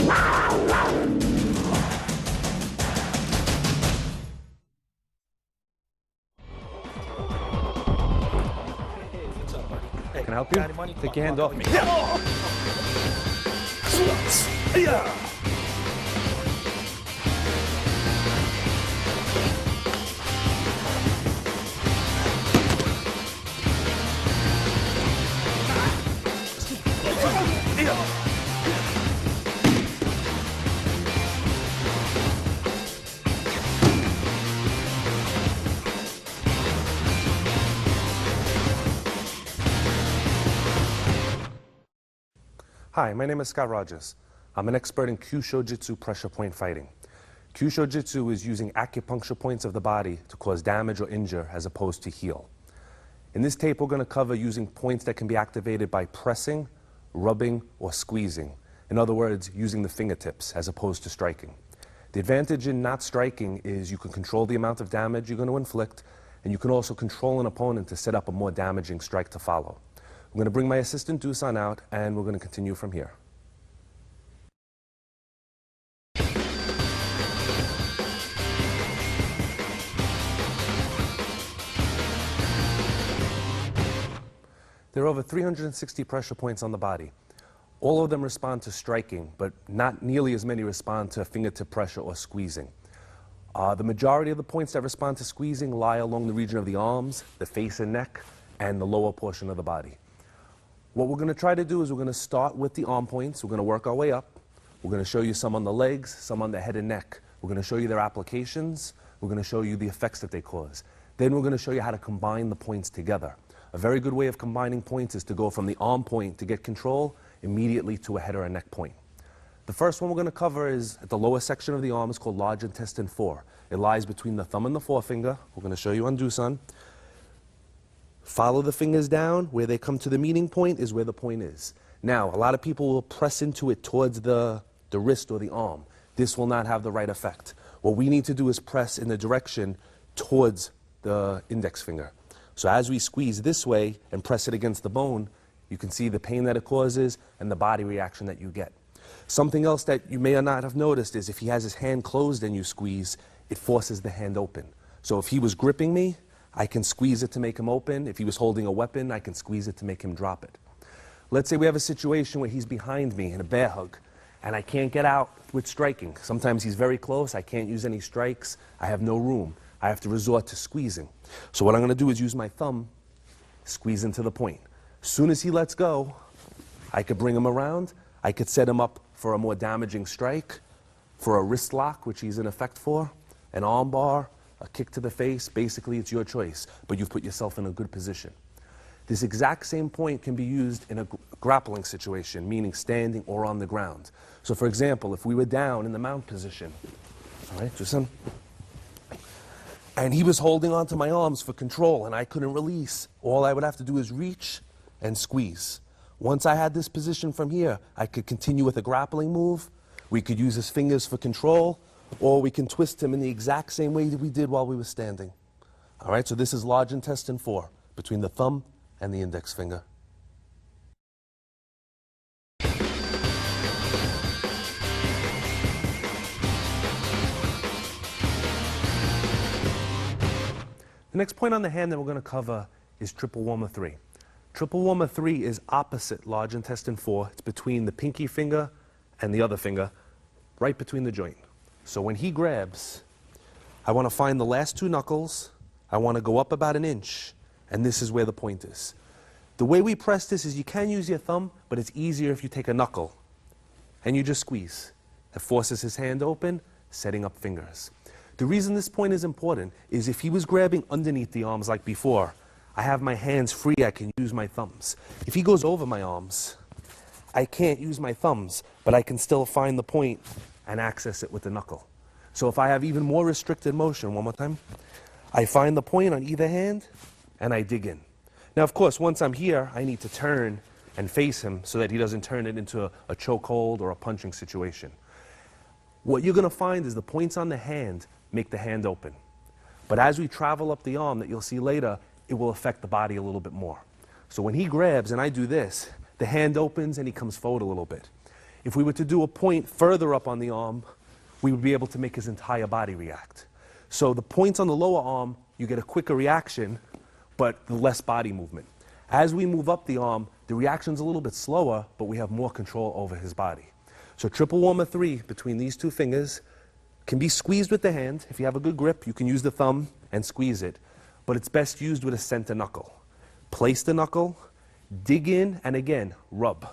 Can I help you? Take your hand off me. Hi, my name is Scott Rogers. I'm an expert in kiusho jitsu pressure point fighting. Kiusho jitsu is using acupuncture points of the body to cause damage or injure as opposed to heal. In this tape, we're going to cover using points that can be activated by pressing, rubbing, or squeezing. In other words, using the fingertips as opposed to striking. The advantage in not striking is you can control the amount of damage you're going to inflict, and you can also control an opponent to set up a more damaging strike to follow. I'm going to bring my assistant Dusan out, and we're going to continue from here. There are over 360 pressure points on the body. All of them respond to striking, but not nearly as many respond to fingertip pressure or squeezing. The majority of the points that respond to squeezing lie along the region of the arms, the face and neck, and the lower portion of the body. What we're going to try to do is we're going to start with the arm points. We're going to work our way up. We're going to show you some on the legs, some on the head and neck. We're going to show you their applications. We're going to show you the effects that they cause. Then we're going to show you how to combine the points together. A very good way of combining points is to go from the arm point to get control immediately to a head or a neck point. The first one we're going to cover is at the lower section of the arm. It's called large intestine 4. It lies between the thumb and the forefinger. We're going to show you on Dusan. Follow the fingers down. Where they come to the meeting point is where the point is. Now, a lot of people will press into it towards the wrist or the arm. This will not have the right effect. What we need to do is press in the direction towards the index finger. So as we squeeze this way and press it against the bone, you can see the pain that it causes and the body reaction that you get. Something else that you may or not have noticed is if he has his hand closed and you squeeze, it forces the hand open. So if he was gripping me, I can squeeze it to make him open. If he was holding a weapon, I can squeeze it to make him drop it. Let's say we have a situation where he's behind me in a bear hug, and I can't get out with striking. Sometimes he's very close. I can't use any strikes. I have no room. I have to resort to squeezing. So what I'm going to do is use my thumb, squeeze into the point. As soon as he lets go, I could bring him around. I could set him up for a more damaging strike, for a wrist lock, which he's in effect for, an arm bar, a kick to the face. Basically, it's your choice, but you've put yourself in a good position. This exact same point can be used in a grappling situation, meaning standing or on the ground. So for example, if we were down in the mount position, all right, Dusan, and he was holding onto my arms for control and I couldn't release, all I would have to do is reach and squeeze. Once I had this position from here, I could continue with a grappling move. We could use his fingers for control, or we can twist him in the exact same way that we did while we were standing. All right, so this is large intestine 4, between the thumb and the index finger. The next point on the hand that we're going to cover is triple warmer 3. Triple warmer 3 is opposite large intestine 4. It's between the pinky finger and the other finger, right between the joint. So when he grabs, I want to find the last 2 knuckles. I want to go up about 1 inch, and this is where the point is. The way we press this is you can use your thumb, but it's easier if you take a knuckle and you just squeeze. It forces his hand open, setting up fingers. The reason this point is important is if he was grabbing underneath the arms like before, I have my hands free, I can use my thumbs. If he goes over my arms, I can't use my thumbs, but I can still find the point and access it with the knuckle. So if I have even more restricted motion, one more time, I find the point on either hand and I dig in. Now of course, once I'm here, I need to turn and face him so that he doesn't turn it into a chokehold or a punching situation. What you're going to find is the points on the hand make the hand open. But as we travel up the arm that you'll see later, it will affect the body a little bit more. So when he grabs and I do this, the hand opens and he comes forward a little bit. If we were to do a point further up on the arm, we would be able to make his entire body react. So the points on the lower arm, you get a quicker reaction, but less body movement. As we move up the arm, the reaction's a little bit slower, but we have more control over his body. So triple warmer 3 between these two fingers can be squeezed with the hand. If you have a good grip, you can use the thumb and squeeze it, but it's best used with a center knuckle. Place the knuckle, dig in, and again, rub.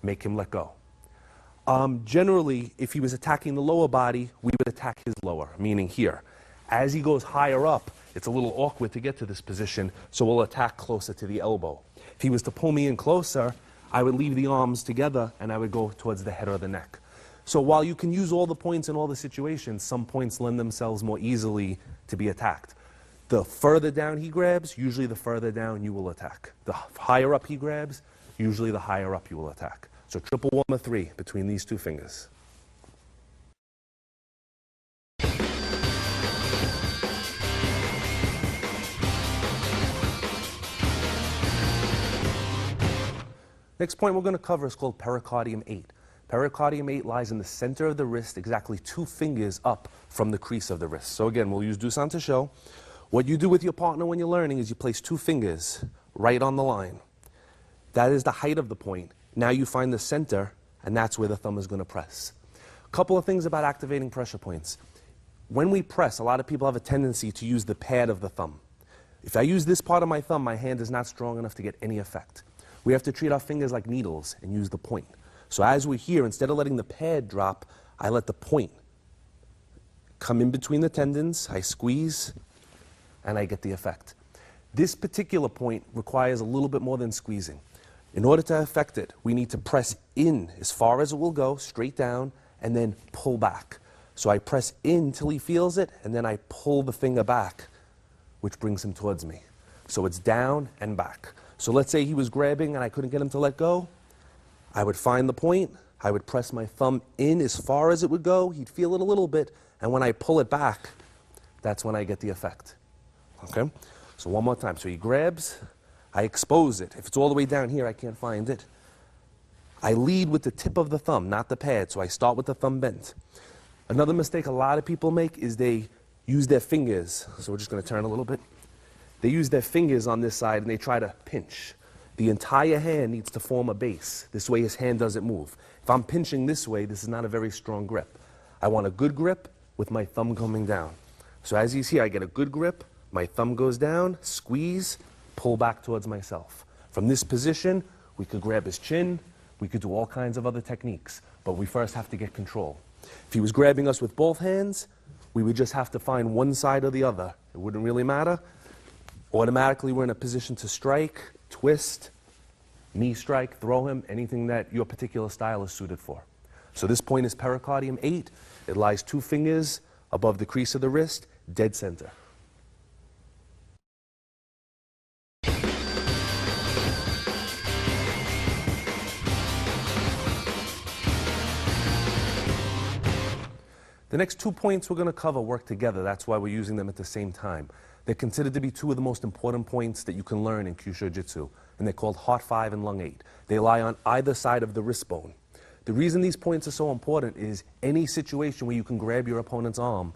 Make him let go. Generally, if he was attacking the lower body, we would attack his lower, meaning here. As he goes higher up, it's a little awkward to get to this position, so we'll attack closer to the elbow. If he was to pull me in closer, I would leave the arms together and I would go towards the head or the neck. So while you can use all the points in all the situations, some points lend themselves more easily to be attacked. The further down he grabs, usually the further down you will attack. The higher up he grabs, usually the higher up you will attack. So triple warmer 3 between these two fingers. Next point we're going to cover is called pericardium 8. Pericardium 8 lies in the center of the wrist, exactly 2 fingers up from the crease of the wrist. So again, we'll use Dusan to show. What you do with your partner when you're learning is you place 2 fingers right on the line. That is the height of the point. Now you find the center, and that's where the thumb is going to press. A couple of things about activating pressure points. When we press, a lot of people have a tendency to use the pad of the thumb. If I use this part of my thumb, my hand is not strong enough to get any effect. We have to treat our fingers like needles and use the point. So as we're here, instead of letting the pad drop, I let the point come in between the tendons, I squeeze, and I get the effect. This particular point requires a little bit more than squeezing. In order to affect it, we need to press in as far as it will go, straight down, and then pull back. So I press in till he feels it, and then I pull the finger back, which brings him towards me. So it's down and back. So let's say he was grabbing and I couldn't get him to let go. I would find the point, I would press my thumb in as far as it would go, he'd feel it a little bit, and when I pull it back, that's when I get the effect. Okay? So one more time. So he grabs, I expose it. If it's all the way down here, I can't find it. I lead with the tip of the thumb, not the pad, so I start with the thumb bent. Another mistake a lot of people make is they use their fingers. So we're just going to turn a little bit. They use their fingers on this side and they try to pinch. The entire hand needs to form a base. This way his hand doesn't move. If I'm pinching this way, this is not a very strong grip. I want a good grip with my thumb coming down. So as he's here, I get a good grip, my thumb goes down, squeeze, pull back towards myself. From this position, we could grab his chin, we could do all kinds of other techniques, but we first have to get control. If he was grabbing us with both hands, we would just have to find one side or the other. It wouldn't really matter. Automatically, we're in a position to strike, twist, knee strike, throw him, anything that your particular style is suited for. So this point is pericardium 8. It lies 2 fingers above the crease of the wrist, dead center. The next 2 points we're going to cover work together. That's why we're using them at the same time. They're considered to be 2 of the most important points that you can learn in Kyusho Jitsu, and they're called Heart 5 and Lung 8. They lie on either side of the wrist bone. The reason these points are so important is any situation where you can grab your opponent's arm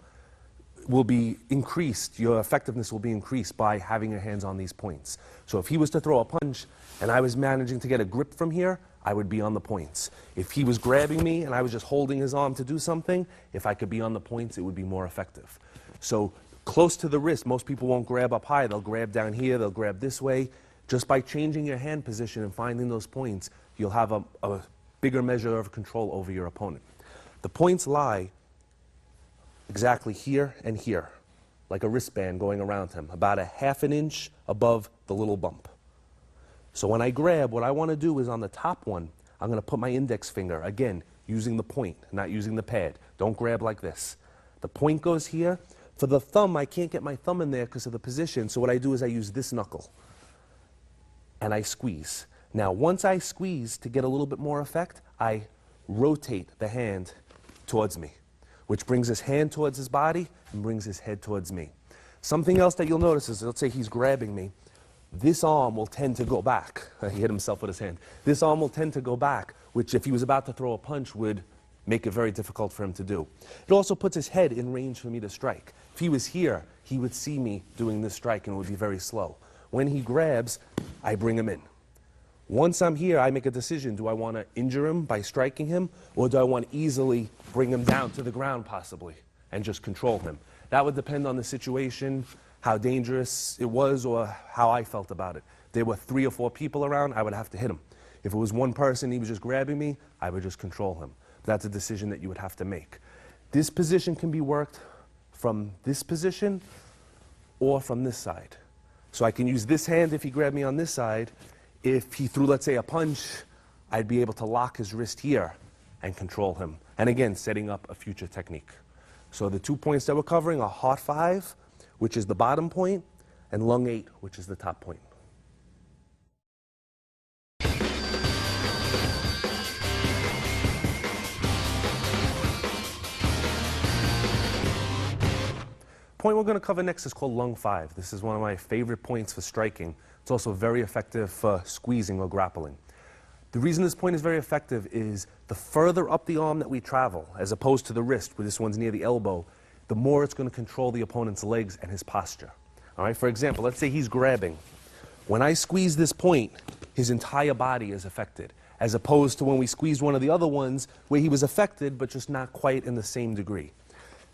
will be increased, your effectiveness will be increased by having your hands on these points. So if he was to throw a punch and I was managing to get a grip from here, I would be on the points. If he was grabbing me and I was just holding his arm to do something, if I could be on the points, it would be more effective. So close to the wrist, most people won't grab up high. They'll grab down here, they'll grab this way. Just by changing your hand position and finding those points, you'll have a bigger measure of control over your opponent. The points lie exactly here and here, like a wristband going around him, about a ½ an inch above the little bump. So when I grab, what I want to do is on the top one, I'm going to put my index finger, again, using the point, not using the pad. Don't grab like this. The point goes here. For the thumb, I can't get my thumb in there because of the position, so what I do is I use this knuckle, and I squeeze. Now, once I squeeze, to get a little bit more effect, I rotate the hand towards me, which brings his hand towards his body and brings his head towards me. Something else that you'll notice is, let's say he's grabbing me, this arm will tend to go back. He hit himself with his hand. This arm will tend to go back, which if he was about to throw a punch would make it very difficult for him to do. It also puts his head in range for me to strike. If he was here, he would see me doing this strike and it would be very slow. When he grabs, I bring him in. Once I'm here, I make a decision. Do I want to injure him by striking him, or do I want to easily bring him down to the ground possibly and just control him? That would depend on the situation, how dangerous it was, or how I felt about it. If there were 3 or 4 people around, I would have to hit him. If it was one person, he was just grabbing me, I would just control him. That's a decision that you would have to make. This position can be worked from this position or from this side. So I can use this hand if he grabbed me on this side. If he threw, let's say, a punch, I'd be able to lock his wrist here and control him. And again, setting up a future technique. So the 2 points that we're covering are heart 5, which is the bottom point, and lung 8, which is the top point. The point we're going to cover next is called lung 5. This is one of my favorite points for striking. It's also very effective for squeezing or grappling. The reason this point is very effective is the further up the arm that we travel, as opposed to the wrist, where this one's near the elbow, the more it's going to control the opponent's legs and his posture. All right, for example, let's say he's grabbing. When I squeeze this point, his entire body is affected, as opposed to when we squeezed one of the other ones where he was affected, but just not quite in the same degree.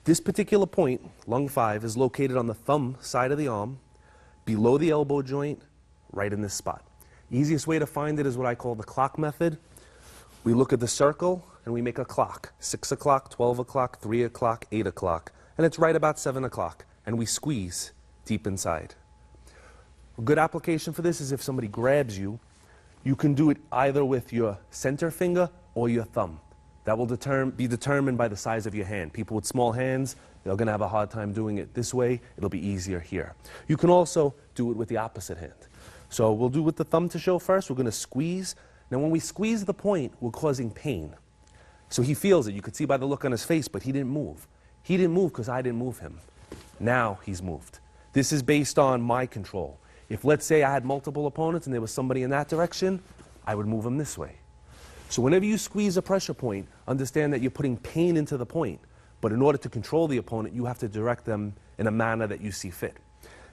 This particular point, lung 5, is located on the thumb side of the arm, below the elbow joint, right in this spot. Easiest way to find it is what I call the clock method. We look at the circle and we make a clock. 6 o'clock, 12 o'clock, 3 o'clock, 8 o'clock. And it's right about 7 o'clock. And we squeeze deep inside. A good application for this is if somebody grabs you, you can do it either with your center finger or your thumb. That will be determined by the size of your hand. People with small hands, they're going to have a hard time doing it this way. It'll be easier here. You can also do it with the opposite hand. So we'll do with the thumb to show first. We're going to squeeze. Now when we squeeze the point, we're causing pain. So he feels it. You could see by the look on his face, but he didn't move. He didn't move because I didn't move him. Now he's moved. This is based on my control. If, let's say, I had multiple opponents and there was somebody in that direction, I would move him this way. So whenever you squeeze a pressure point, understand that you're putting pain into the point. But in order to control the opponent, you have to direct them in a manner that you see fit.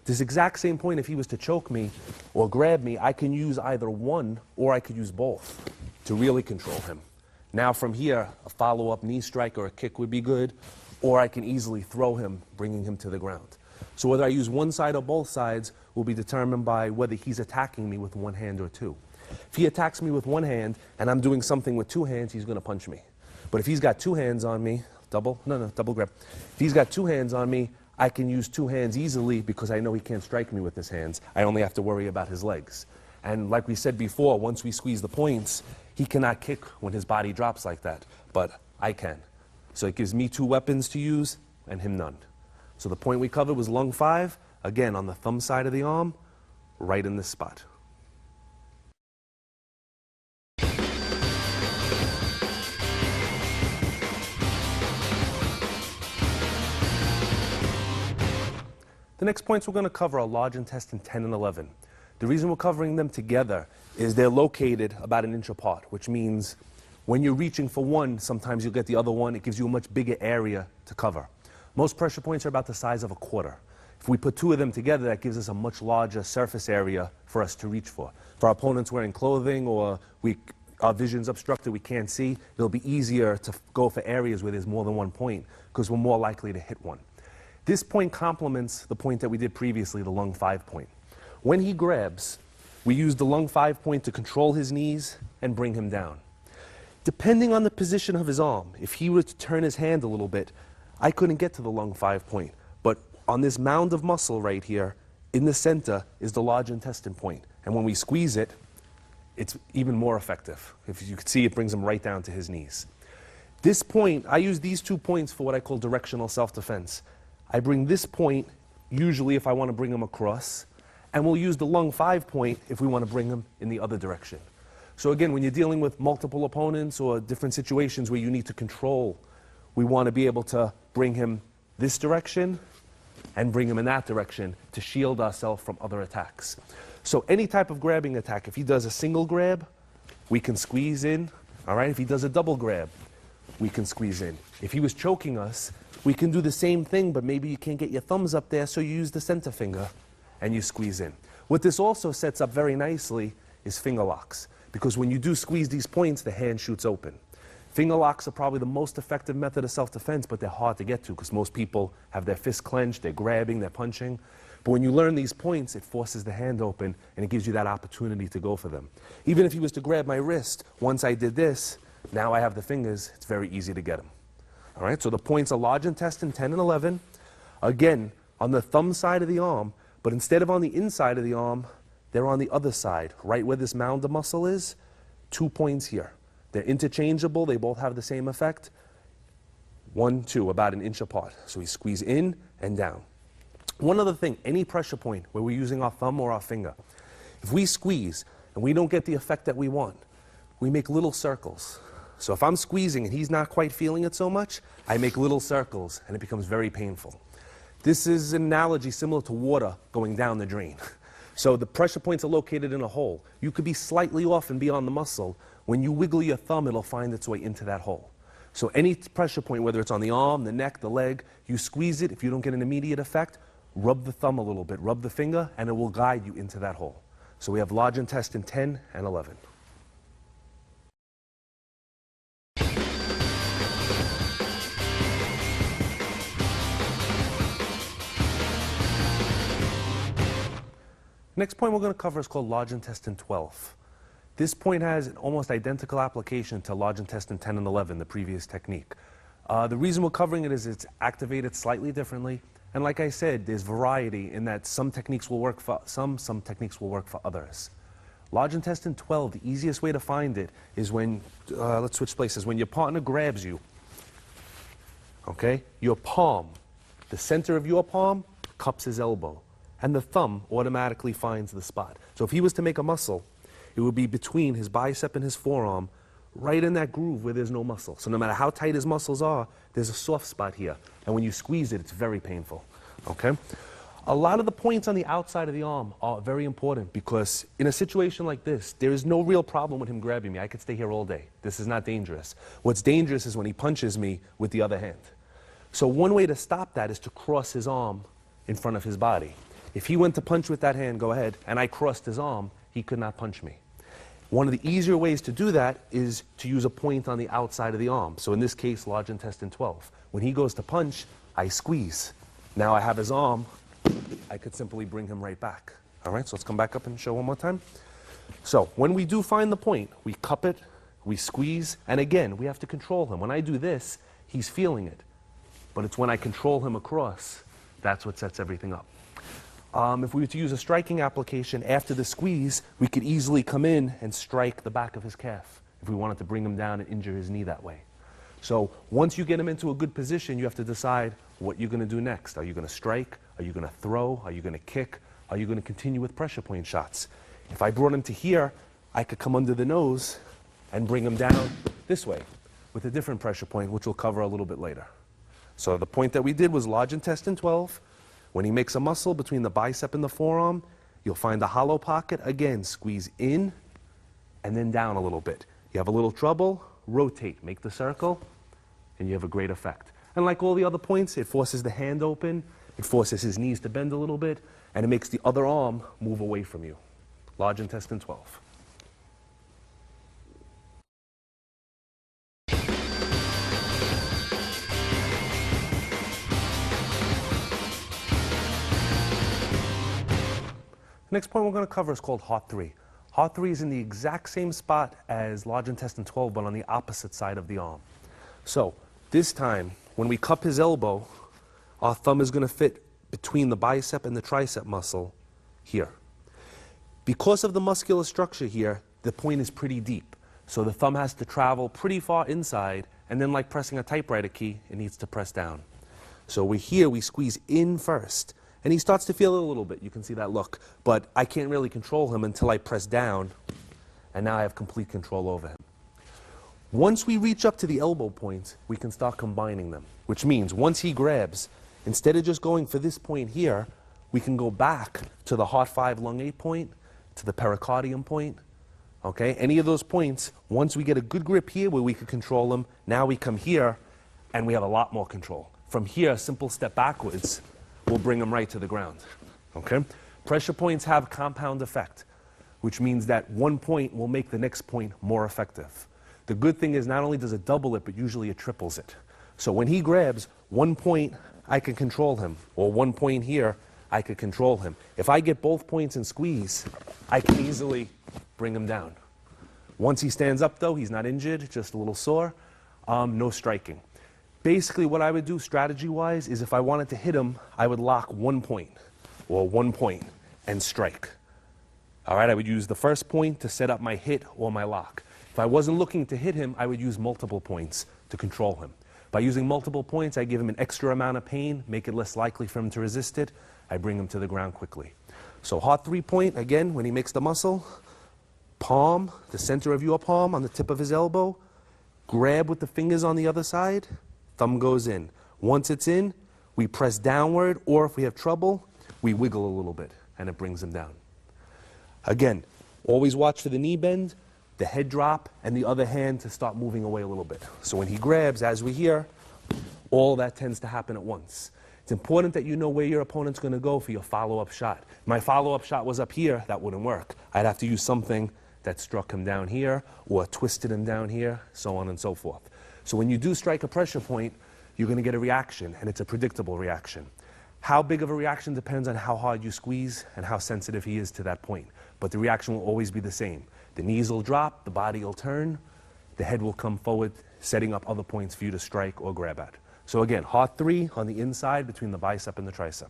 This exact same point, if he was to choke me or grab me, I can use either one or I could use both to really control him. Now from here, a follow-up knee strike or a kick would be good, or I can easily throw him, bringing him to the ground. So whether I use one side or both sides will be determined by whether he's attacking me with one hand or two. If he attacks me with one hand and I'm doing something with 2 hands, he's going to punch me. But if he's got 2 hands on me, double grab. If he's got 2 hands on me, I can use 2 hands easily because I know he can't strike me with his hands. I only have to worry about his legs. And like we said before, once we squeeze the points, he cannot kick when his body drops like that, but I can. So it gives me 2 weapons to use and him none. So the point we covered was lung 5, again on the thumb side of the arm, right in this spot. The next points we're going to cover are large intestine 10 and 11. The reason we're covering them together is they're located about an inch apart, which means when you're reaching for one, sometimes you'll get the other one. It gives you a much bigger area to cover. Most pressure points are about the size of a quarter. If we put 2 of them together, that gives us a much larger surface area for us to reach for. For our opponents wearing clothing or our vision's obstructed, we can't see, it'll be easier to go for areas where there's more than one point because we're more likely to hit one. This point complements the point that we did previously, the lung 5 point. When he grabs, we use the lung 5 point to control his knees and bring him down. Depending on the position of his arm, if he were to turn his hand a little bit, I couldn't get to the lung 5 point. But on this mound of muscle right here, in the center is the large intestine point. And when we squeeze it, it's even more effective. If you can see, it brings him right down to his knees. This point, I use these 2 points for what I call directional self-defense. I bring this point, usually if I want to bring him across, and we'll use the lung 5 point if we want to bring him in the other direction. So again, when you're dealing with multiple opponents or different situations where you need to control, we want to be able to bring him this direction and bring him in that direction to shield ourselves from other attacks. So any type of grabbing attack, if he does a single grab, we can squeeze in, All right, if he does a double grab, we can squeeze in. If he was choking us, we can do the same thing, but maybe you can't get your thumbs up there, so you use the center finger and you squeeze in. What this also sets up very nicely is finger locks, because when you do squeeze these points, the hand shoots open. Finger locks are probably the most effective method of self-defense, but they're hard to get to because most people have their fists clenched, they're grabbing, they're punching. But when you learn these points, it forces the hand open and it gives you that opportunity to go for them. Even if he was to grab my wrist, once I did this, now I have the fingers, it's very easy to get him. All right, so the points are large intestine 10 and 11. Again, on the thumb side of the arm, but instead of on the inside of the arm, they're on the other side, right where this mounder muscle is, 2 points here. They're interchangeable, they both have the same effect. 1, 2, about an inch apart. So we squeeze in and down. One other thing, any pressure point where we're using our thumb or our finger, if we squeeze and we don't get the effect that we want, we make little circles. So if I'm squeezing and he's not quite feeling it so much, I make little circles and it becomes very painful. This is an analogy similar to water going down the drain. So the pressure points are located in a hole. You could be slightly off and be on the muscle. When you wiggle your thumb, it'll find its way into that hole. So any pressure point, whether it's on the arm, the neck, the leg, you squeeze it. If you don't get an immediate effect, rub the thumb a little bit, rub the finger, and it will guide you into that hole. So we have large intestine 10 and 11. Next point we're going to cover is called large intestine 12. This point has an almost identical application to large intestine 10 and 11, the previous technique. The reason we're covering it is it's activated slightly differently. And like I said, there's variety in that some techniques will work for some techniques will work for others. Large intestine 12, the easiest way to find it is when, let's switch places, when your partner grabs you, okay, your palm, the center of your palm cups his elbow, and the thumb automatically finds the spot. So if he was to make a muscle, it would be between his bicep and his forearm, right in that groove where there's no muscle. So no matter how tight his muscles are, there's a soft spot here. And when you squeeze it, it's very painful, okay? A lot of the points on the outside of the arm are very important because in a situation like this, there is no real problem with him grabbing me. I could stay here all day. This is not dangerous. What's dangerous is when he punches me with the other hand. So one way to stop that is to cross his arm in front of his body. If he went to punch with that hand, go ahead, and I crossed his arm, he could not punch me. One of the easier ways to do that is to use a point on the outside of the arm. So in this case, large intestine 12. When he goes to punch, I squeeze. Now I have his arm, I could simply bring him right back. All right, so let's come back up and show one more time. So when we do find the point, we cup it, we squeeze, and again, we have to control him. When I do this, he's feeling it. But it's when I control him across, that's what sets everything up. If we were to use a striking application after the squeeze, we could easily come in and strike the back of his calf if we wanted to bring him down and injure his knee that way. So once you get him into a good position, you have to decide what you're going to do next. Are you going to strike? Are you going to throw? Are you going to kick? Are you going to continue with pressure point shots? If I brought him to here, I could come under the nose and bring him down this way with a different pressure point, which we'll cover a little bit later. So the point that we did was large intestine 12. When he makes a muscle between the bicep and the forearm, you'll find the hollow pocket. Again, squeeze in and then down a little bit. You have a little trouble, rotate, make the circle, and you have a great effect. And like all the other points, it forces the hand open, it forces his knees to bend a little bit, and it makes the other arm move away from you. Large intestine 12. Next point we're going to cover is called heart 3. Heart 3 is in the exact same spot as large intestine 12, but on the opposite side of the arm. So this time, when we cup his elbow, our thumb is going to fit between the bicep and the tricep muscle here. Because of the muscular structure here, the point is pretty deep. So the thumb has to travel pretty far inside, and then like pressing a typewriter key, it needs to press down. So we're here, we squeeze in first. And he starts to feel it a little bit. You can see that look. But I can't really control him until I press down, and now I have complete control over him. Once we reach up to the elbow points, we can start combining them, which means once he grabs, instead of just going for this point here, we can go back to the heart 5, lung 8 point, to the pericardium point, Okay, any of those points, once we get a good grip here where we could control them, now we come here and we have a lot more control. From here, a simple step backwards will bring them right to the ground. Okay? Pressure points have compound effect, which means that one point will make the next point more effective. The good thing is not only does it double it, but usually it triples it. So when he grabs, 1 point, I can control him, or 1 point here, I could control him. If I get both points and squeeze, I can easily bring him down. Once he stands up though, he's not injured, just a little sore, no striking. Basically what I would do strategy-wise is if I wanted to hit him, I would lock 1 point, or 1 point, and strike. All right, I would use the first point to set up my hit or my lock. If I wasn't looking to hit him, I would use multiple points to control him. By using multiple points, I give him an extra amount of pain, make it less likely for him to resist it. I bring him to the ground quickly. So hot 3-point, again, when he makes the muscle, palm, the center of your palm on the tip of his elbow, grab with the fingers on the other side, thumb goes in. Once it's in, we press downward, or if we have trouble, we wiggle a little bit, and it brings him down. Again, always watch for the knee bend, the head drop, and the other hand to start moving away a little bit. So when he grabs, as we hear, all that tends to happen at once. It's important that you know where your opponent's going to go for your follow-up shot. If my follow-up shot was up here, that wouldn't work. I'd have to use something that struck him down here, or twisted him down here, so on and so forth. So when you do strike a pressure point, you're going to get a reaction, and it's a predictable reaction. How big of a reaction depends on how hard you squeeze and how sensitive he is to that point. But the reaction will always be the same. The knees will drop, the body will turn, the head will come forward, setting up other points for you to strike or grab at. So again, hot 3 on the inside between the bicep and the tricep.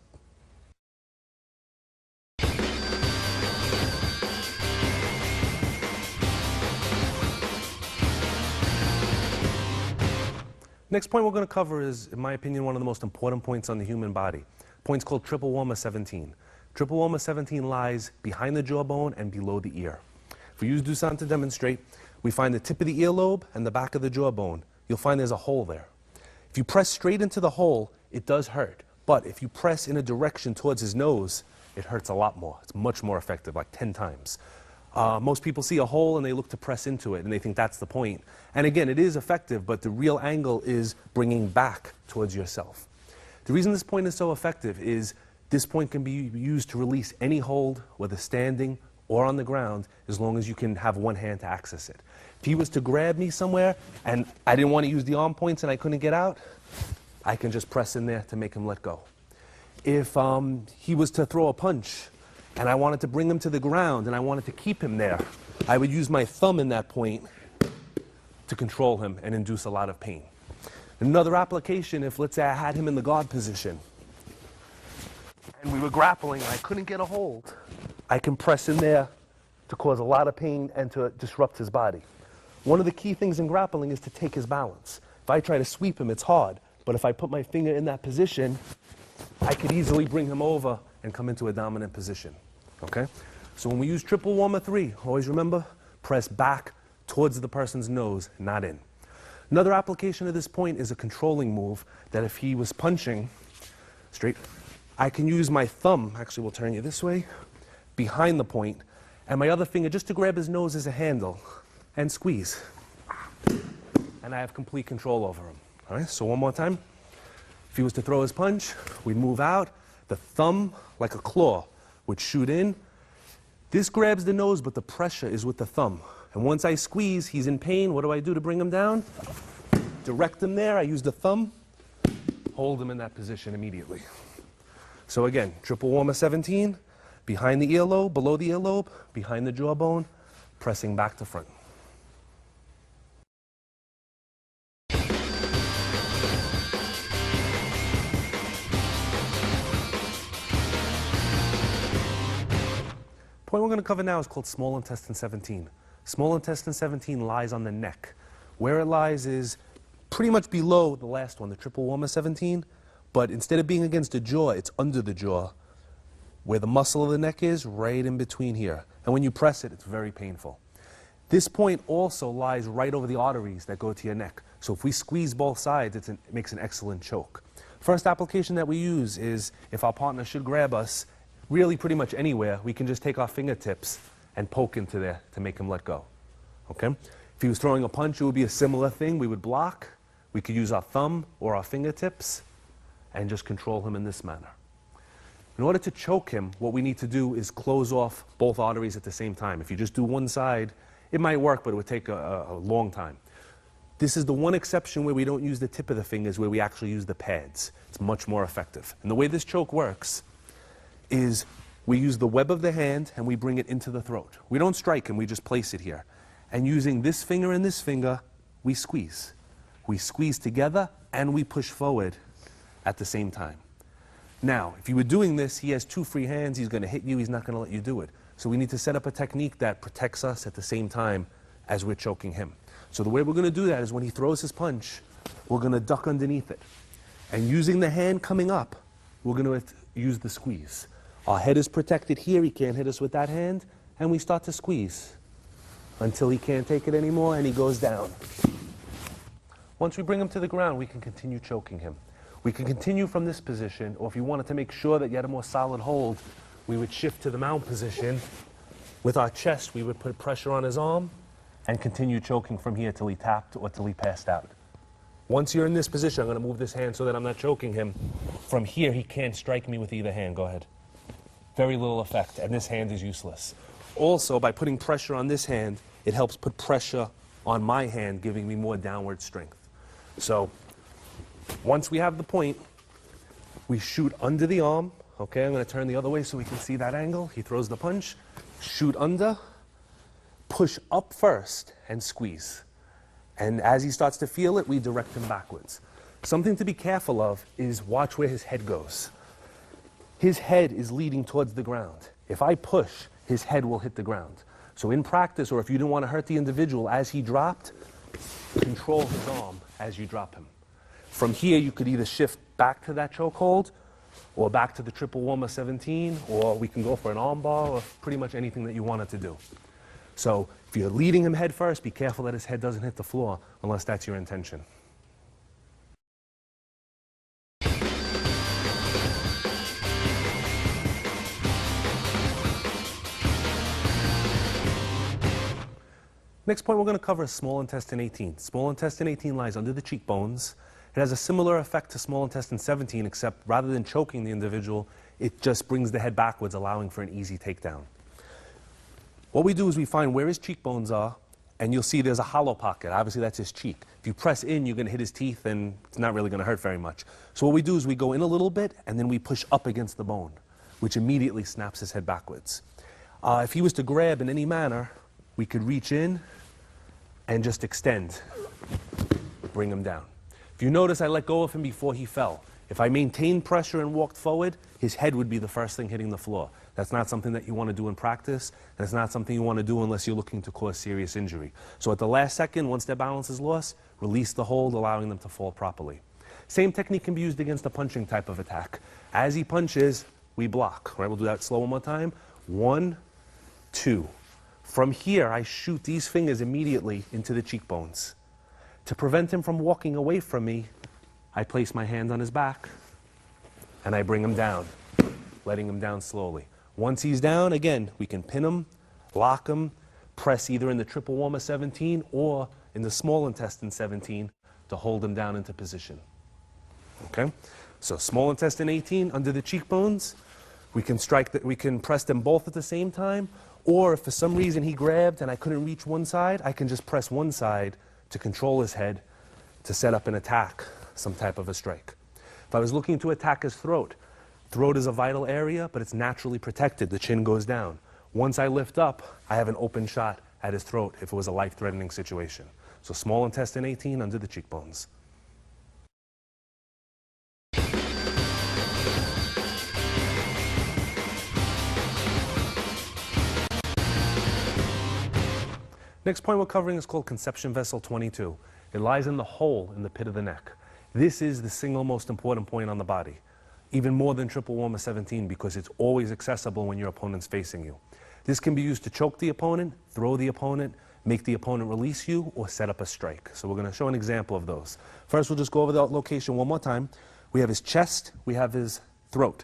Next point we're going to cover is, in my opinion, one of the most important points on the human body. Point's called triple warmer 17. Triple warmer 17 lies behind the jawbone and below the ear. If we use Dusan to demonstrate, we find the tip of the earlobe and the back of the jawbone. You'll find there's a hole there. If you press straight into the hole, it does hurt. But if you press in a direction towards his nose, it hurts a lot more. It's much more effective, like 10 times. Most people see a hole and they look to press into it and they think that's the point. And again, it is effective, but the real angle is bringing back towards yourself. The reason this point is so effective is this point can be used to release any hold, whether standing or on the ground, as long as you can have one hand to access it. If he was to grab me somewhere and I didn't want to use the arm points and I couldn't get out, I can just press in there to make him let go. If he was to throw a punch and I wanted to bring him to the ground and I wanted to keep him there, I would use my thumb in that point to control him and induce a lot of pain. Another application, if let's say I had him in the guard position and we were grappling and I couldn't get a hold, I can press in there to cause a lot of pain and to disrupt his body. One of the key things in grappling is to take his balance. If I try to sweep him, it's hard, but if I put my finger in that position, I could easily bring him over and come into a dominant position. Okay? So when we use triple warmer 3, always remember, press back towards the person's nose, not in. Another application of this point is a controlling move that if he was punching straight, I can use my thumb, actually we'll turn you this way, behind the point, and my other finger just to grab his nose as a handle and squeeze. And I have complete control over him. All right, so one more time. If he was to throw his punch, we'd move out. The thumb, like a claw, would shoot in. This grabs the nose, but the pressure is with the thumb. And once I squeeze, he's in pain. What do I do to bring him down? Direct him there. I use the thumb. Hold him in that position immediately. So again, triple warmer 17, behind the earlobe, below the earlobe, behind the jawbone, pressing back to front. The point we're going to cover now is called small intestine 17. Small intestine 17 lies on the neck. Where it lies is pretty much below the last one, the triple warmer 17, but instead of being against the jaw, it's under the jaw, where the muscle of the neck is, right in between here. And when you press it, it's very painful. This point also lies right over the arteries that go to your neck. So if we squeeze both sides, it makes an excellent choke. First application that we use is if our partner should grab us, really pretty much anywhere, we can just take our fingertips and poke into there to make him let go. Okay? If he was throwing a punch, it would be a similar thing. We would block. We could use our thumb or our fingertips and just control him in this manner. In order to choke him, what we need to do is close off both arteries at the same time. If you just do one side, it might work, but it would take a long time. This is the one exception where we don't use the tip of the fingers, where we actually use the pads. It's much more effective. And the way this choke works is we use the web of the hand and we bring it into the throat. We don't strike him, we just place it here. And using this finger and this finger, we squeeze. We squeeze together and we push forward at the same time. Now, if you were doing this, he has two free hands, he's going to hit you, he's not going to let you do it. So we need to set up a technique that protects us at the same time as we're choking him. So the way we're going to do that is when he throws his punch, we're going to duck underneath it. And using the hand coming up, we're going to use the squeeze. Our head is protected here, he can't hit us with that hand, and we start to squeeze until he can't take it anymore and he goes down. Once we bring him to the ground, we can continue choking him. We can continue from this position, or if you wanted to make sure that you had a more solid hold, we would shift to the mount position. With our chest, we would put pressure on his arm and continue choking from here till he tapped or till he passed out. Once you're in this position, I'm going to move this hand so that I'm not choking him. From here, he can't strike me with either hand. Go ahead. Very little effect, and this hand is useless. Also, by putting pressure on this hand, it helps put pressure on my hand, giving me more downward strength. So, once we have the point, we shoot under the arm. Okay, I'm going to turn the other way so we can see that angle. He throws the punch, shoot under, push up first, and squeeze. And as he starts to feel it, we direct him backwards. Something to be careful of is watch where his head goes. His head is leading towards the ground. If I push, his head will hit the ground. So in practice, or if you didn't want to hurt the individual as he dropped, control his arm as you drop him. From here, you could either shift back to that chokehold, or back to the triple warmer 17, or we can go for an arm bar, or pretty much anything that you wanted to do. So if you're leading him head first, be careful that his head doesn't hit the floor, unless that's your intention. Next point we're going to cover is small intestine 18. Small intestine 18 lies under the cheekbones. It has a similar effect to small intestine 17, except rather than choking the individual, it just brings the head backwards, allowing for an easy takedown. What we do is we find where his cheekbones are, and you'll see there's a hollow pocket. Obviously, that's his cheek. If you press in, you're going to hit his teeth, and it's not really going to hurt very much. So what we do is we go in a little bit, and then we push up against the bone, which immediately snaps his head backwards. If he was to grab in any manner, we could reach in and just extend, bring him down. If you notice, I let go of him before he fell. If I maintained pressure and walked forward, his head would be the first thing hitting the floor. That's not something that you want to do in practice, and it's not something you want to do unless you're looking to cause serious injury. So at the last second, once their balance is lost, release the hold, allowing them to fall properly. Same technique can be used against a punching type of attack. As he punches, we block. Right? We'll do that slow one more time. 1, 2. From here, I shoot these fingers immediately into the cheekbones. To prevent him from walking away from me, I place my hand on his back and I bring him down, letting him down slowly. Once he's down, again, we can pin him, lock him, press either in the triple warmer 17 or in the small intestine 17 to hold him down into position. Okay? So small intestine 18 under the cheekbones, we can press them both at the same time, or if for some reason he grabbed and I couldn't reach one side, I can just press one side to control his head to set up an attack, some type of a strike. If I was looking to attack his throat, throat is a vital area, but it's naturally protected. The chin goes down. Once I lift up, I have an open shot at his throat if it was a life-threatening situation. So small intestine 18 under the cheekbones. Next point we're covering is called conception vessel 22. It lies in the hole in the pit of the neck. This is the single most important point on the body, even more than triple warmer 17 because it's always accessible when your opponent's facing you. This can be used to choke the opponent, throw the opponent, make the opponent release you, or set up a strike. So we're going to show an example of those. First, we'll just go over the location one more time. We have his chest, we have his throat.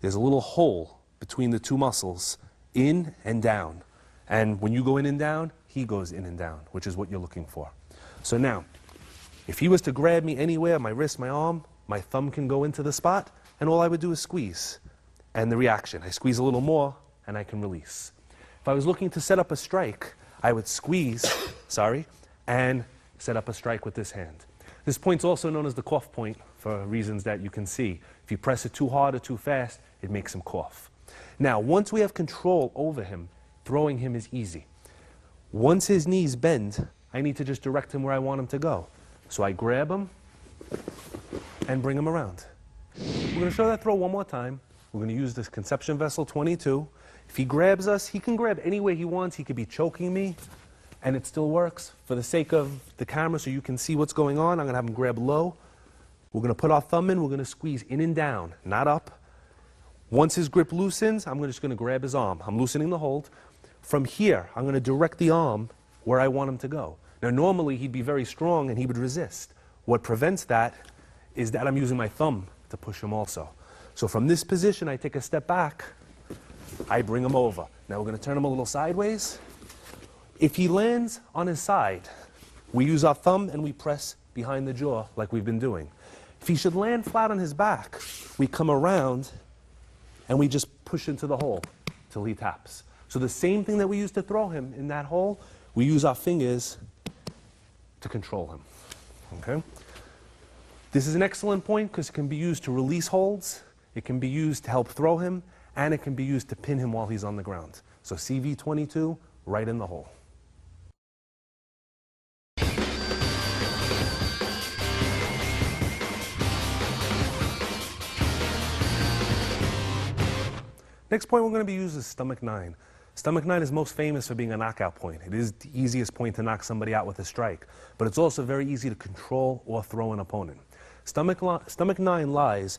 There's a little hole between the two muscles, in and down. And when you go in and down, he goes in and down, which is what you're looking for. So now, if he was to grab me anywhere, my wrist, my arm, my thumb can go into the spot, and all I would do is squeeze. And the reaction, I squeeze a little more, and I can release. If I was looking to set up a strike, I would squeeze, and set up a strike with this hand. This point's also known as the cough point for reasons that you can see. If you press it too hard or too fast, it makes him cough. Now, once we have control over him, throwing him is easy. Once his knees bend, I need to just direct him where I want him to go. So I grab him and bring him around. We're going to show that throw one more time. We're going to use this conception vessel 22. If he grabs us, he can grab any way he wants. He could be choking me, and it still works. For the sake of the camera so you can see what's going on, I'm going to have him grab low. We're going to put our thumb in. We're going to squeeze in and down, not up. Once his grip loosens, I'm just going to grab his arm. I'm loosening the hold. From here, I'm going to direct the arm where I want him to go. Now, normally, he'd be very strong and he would resist. What prevents that is that I'm using my thumb to push him also. So from this position, I take a step back. I bring him over. Now, we're going to turn him a little sideways. If he lands on his side, we use our thumb and we press behind the jaw like we've been doing. If he should land flat on his back, we come around and we just push into the hole till he taps. So the same thing that we use to throw him in that hole, we use our fingers to control him. Okay? This is an excellent point because it can be used to release holds, it can be used to help throw him, and it can be used to pin him while he's on the ground. So CV22, right in the hole. Next point we're going to be using is stomach 9. Stomach 9 is most famous for being a knockout point. It is the easiest point to knock somebody out with a strike, but it's also very easy to control or throw an opponent. Stomach 9 lies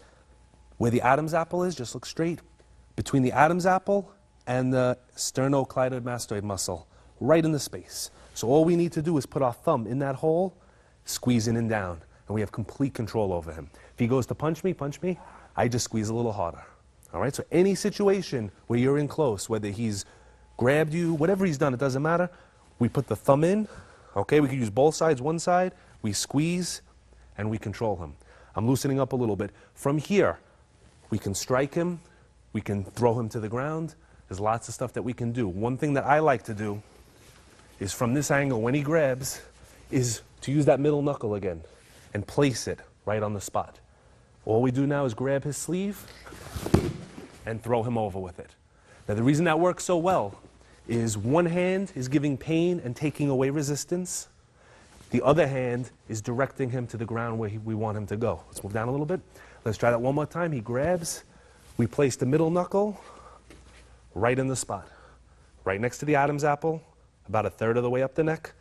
where the Adam's apple is, just look straight, between the Adam's apple and the sternocleidomastoid muscle, right in the space. So all we need to do is put our thumb in that hole, squeeze in and down, and we have complete control over him. If he goes to punch me, I just squeeze a little harder. All right, so any situation where you're in close, whether he's grabbed you, whatever he's done, it doesn't matter. We put the thumb in, okay? We can use both sides, one side, we squeeze, and we control him. I'm loosening up a little bit. From here, we can strike him, we can throw him to the ground. There's lots of stuff that we can do. One thing that I like to do is from this angle, when he grabs, is to use that middle knuckle again and place it right on the spot. All we do now is grab his sleeve and throw him over with it. Now, the reason that works so well is one hand is giving pain and taking away resistance. The other hand is directing him to the ground where we want him to go. Let's move down a little bit. Let's try that one more time. He grabs. We place the middle knuckle right in the spot, right next to the Adam's apple, about a third of the way up the neck.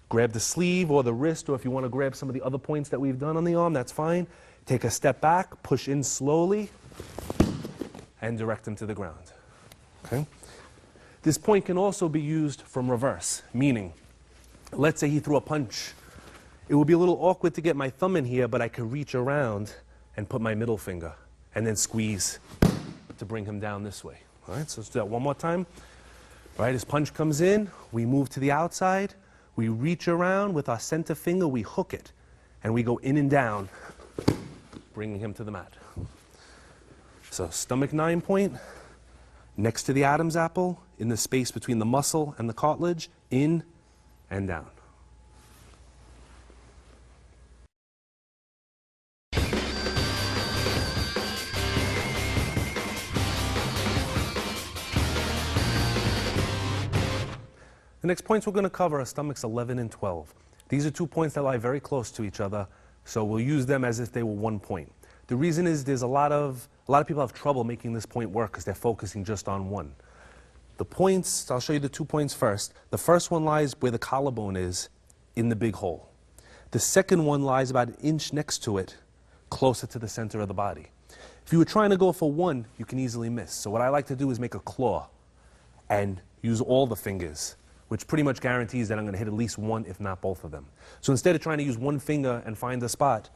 Grab the sleeve or the wrist, or if you want to grab some of the other points that we've done on the arm, that's fine. Take a step back, push in slowly, and direct him to the ground. Okay? This point can also be used from reverse, meaning, let's say he threw a punch. It would be a little awkward to get my thumb in here, but I could reach around and put my middle finger and then squeeze to bring him down this way. All right, so let's do that one more time. All right, his punch comes in, we move to the outside, we reach around with our center finger, we hook it, and we go in and down, bringing him to the mat. So stomach 9 point, next to the Adam's apple, in the space between the muscle and the cartilage, in and down. The next points we're going to cover are stomachs 11 and 12. These are 2 points that lie very close to each other, so we'll use them as if they were 1 point. The reason is there's a lot of people have trouble making this point work because they're focusing just on one. The points, I'll show you the 2 points first. The first one lies where the collarbone is in the big hole. The second one lies about 1 inch next to it, closer to the center of the body. If you were trying to go for one, you can easily miss. So what I like to do is make a claw and use all the fingers, which pretty much guarantees that I'm going to hit at least one, if not both of them. So instead of trying to use one finger and find the spot,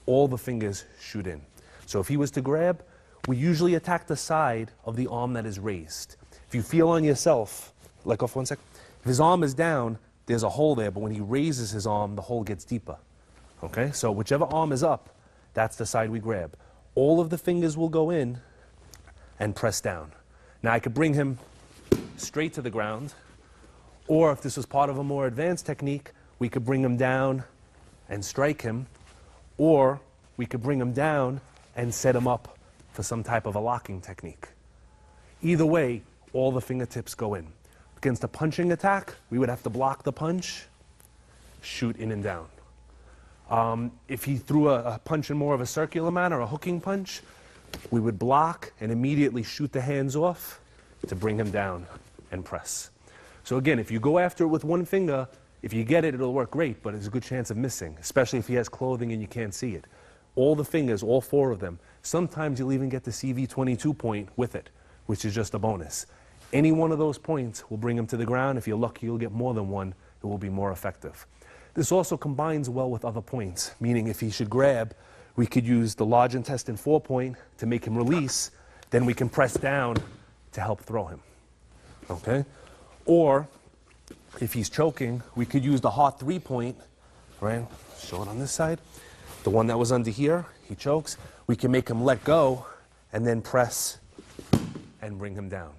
all the fingers shoot in. So if he was to grab, we usually attack the side of the arm that is raised. If you feel on yourself, Let go for 1 sec. If his arm is down, there's a hole there, but when he raises his arm, the hole gets deeper. Okay, so whichever arm is up, that's the side we grab. All of the fingers will go in and press down. Now I could bring him straight to the ground, or if this was part of a more advanced technique, we could bring him down and strike him, or we could bring him down and set him up for some type of a locking technique. Either way, all the fingertips go in. Against a punching attack, we would have to block the punch, shoot in and down. If he threw a punch in more of a circular manner, a hooking punch, we would block and immediately shoot the hands off to bring him down and press. So again, if you go after it with one finger, if you get it, it'll work great, but there's a good chance of missing, especially if he has clothing and you can't see it. All the fingers, all 4 of them, sometimes you'll even get the CV22 point with it, which is just a bonus. Any one of those points will bring him to the ground. If you're lucky, you'll get more than one. It will be more effective. This also combines well with other points, meaning if he should grab, we could use the large intestine 4 point to make him release, then we can press down to help throw him. Okay? Or if he's choking, we could use the heart 3 point, right? Show it on this side. The one that was under here, he chokes. We can make him let go and then press and bring him down.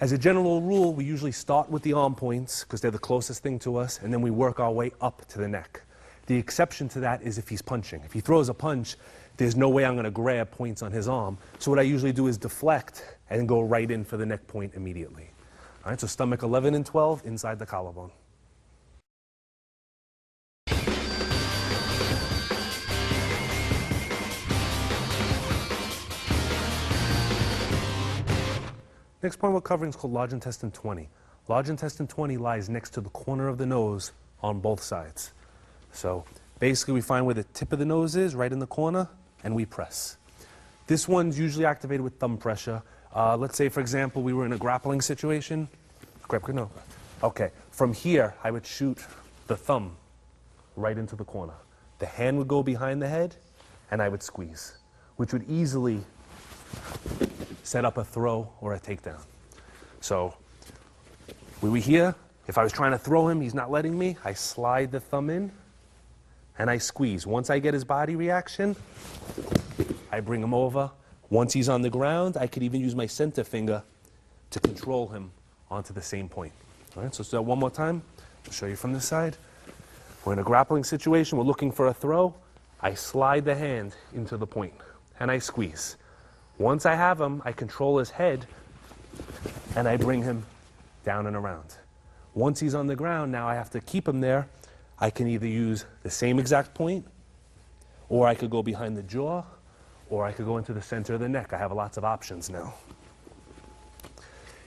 As a general rule, we usually start with the arm points because they're the closest thing to us, and then we work our way up to the neck. The exception to that is if he's punching. If he throws a punch, there's no way I'm going to grab points on his arm. So what I usually do is deflect and go right in for the neck point immediately. All right, so stomach 11 and 12 inside the collarbone. Next point we're covering is called large intestine 20. Large intestine 20 lies next to the corner of the nose on both sides. So basically we find where the tip of the nose is, right in the corner, and we press. This one's usually activated with thumb pressure. Let's say, for example, we were in a grappling situation. No. Okay, from here I would shoot the thumb right into the corner. The hand would go behind the head, and I would squeeze, which would easily set up a throw or a takedown. So we were here. If I was trying to throw him, he's not letting me. I slide the thumb in and I squeeze. Once I get his body reaction, I bring him over. Once he's on the ground, I could even use my center finger to control him onto the same point. All right, so let's do that one more time. I'll show you from this side. We're in a grappling situation. We're looking for a throw. I slide the hand into the point and I squeeze. Once I have him, I control his head and I bring him down and around. Once he's on the ground, now I have to keep him there. I can either use the same exact point, or I could go behind the jaw, or I could go into the center of the neck. I have lots of options now.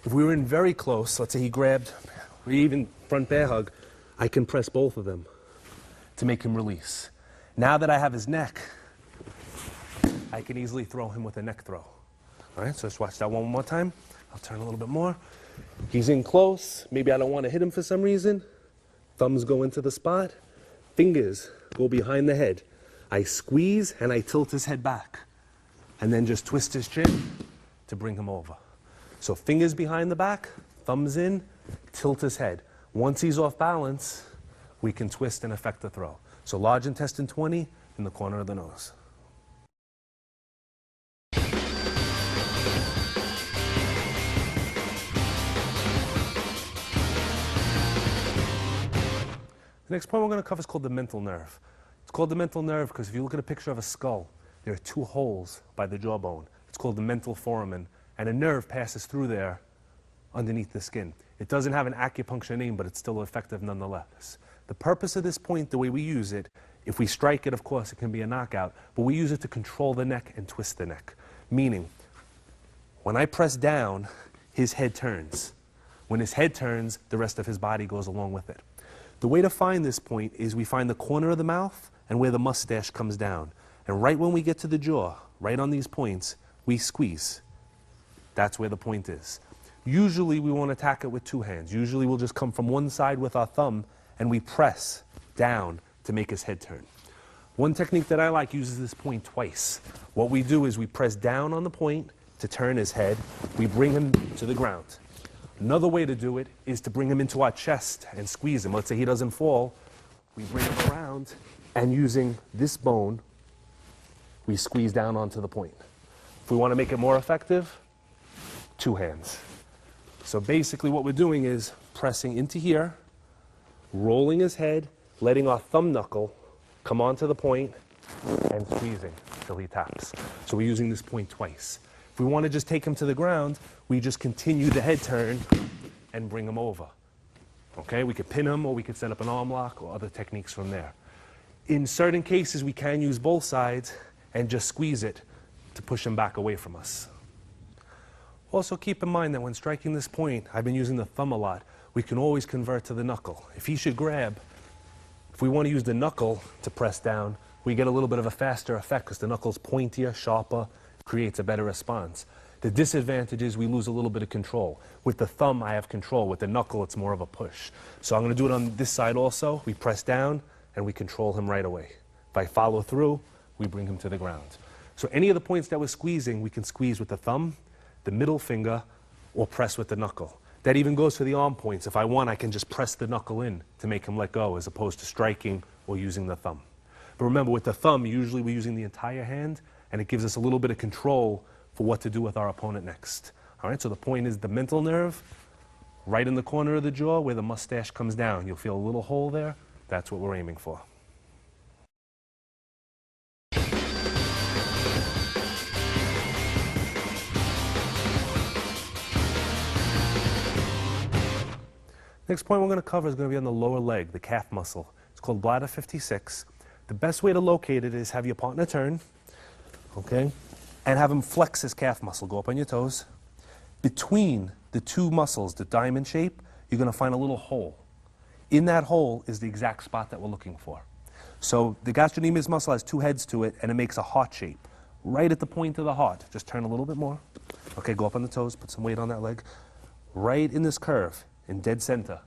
If we were in very close, let's say he grabbed, or even front bear hug, I can press both of them to make him release. Now that I have his neck, I can easily throw him with a neck throw. All right, so let's watch that one more time. I'll turn a little bit more. He's in close. Maybe I don't want to hit him for some reason. Thumbs go into the spot. Fingers go behind the head. I squeeze and I tilt his head back. And then just twist his chin to bring him over. So fingers behind the back, thumbs in, tilt his head. Once he's off balance, we can twist and effect the throw. So large intestine 20 in the corner of the nose. The next point we're going to cover is called the mental nerve. It's called the mental nerve because if you look at a picture of a skull, there are 2 holes by the jawbone. It's called the mental foramen, and a nerve passes through there underneath the skin. It doesn't have an acupuncture name, but it's still effective nonetheless. The purpose of this point, the way we use it, if we strike it, of course, it can be a knockout, but we use it to control the neck and twist the neck. Meaning, when I press down, his head turns. When his head turns, the rest of his body goes along with it. The way to find this point is we find the corner of the mouth and where the mustache comes down. And right when we get to the jaw, right on these points, we squeeze. That's where the point is. Usually we won't attack it with 2 hands. Usually we'll just come from one side with our thumb and we press down to make his head turn. One technique that I like uses this point twice. What we do is we press down on the point to turn his head. We bring him to the ground. Another way to do it is to bring him into our chest and squeeze him. Let's say he doesn't fall. We bring him around, and using this bone, we squeeze down onto the point. If we want to make it more effective, 2 hands. So basically what we're doing is pressing into here, rolling his head, letting our thumb knuckle come onto the point, and squeezing till he taps. So we're using this point twice. If we want to just take him to the ground, we just continue the head turn and bring him over. Okay, we could pin him, or we could set up an arm lock, or other techniques from there. In certain cases, we can use both sides and just squeeze it to push him back away from us. Also keep in mind that when striking this point, I've been using the thumb a lot, we can always convert to the knuckle. If he should grab, if we want to use the knuckle to press down, we get a little bit of a faster effect because the knuckle's pointier, sharper, creates a better response. The disadvantage is we lose a little bit of control. With the thumb, I have control. With the knuckle, it's more of a push. So I'm going to do it on this side also. We press down, and we control him right away. If I follow through, we bring him to the ground. So any of the points that we're squeezing, we can squeeze with the thumb, the middle finger, or press with the knuckle. That even goes for the arm points. If I want, I can just press the knuckle in to make him let go, as opposed to striking or using the thumb. But remember, with the thumb, usually we're using the entire hand, and it gives us a little bit of control for what to do with our opponent next. All right, so the point is the mental nerve, right in the corner of the jaw where the mustache comes down. You'll feel a little hole there. That's what we're aiming for. Next point we're going to cover is going to be on the lower leg, the calf muscle. It's called bladder 56. The best way to locate it is have your partner turn, okay, and have him flex his calf muscle. Go up on your toes. Between the two muscles, the diamond shape, you're going to find a little hole. In that hole is the exact spot that we're looking for. So the gastrocnemius muscle has 2 heads to it, and it makes a heart shape. Right at the point of the heart. Just turn a little bit more. Okay, go up on the toes, put some weight on that leg. Right in this curve, in dead center,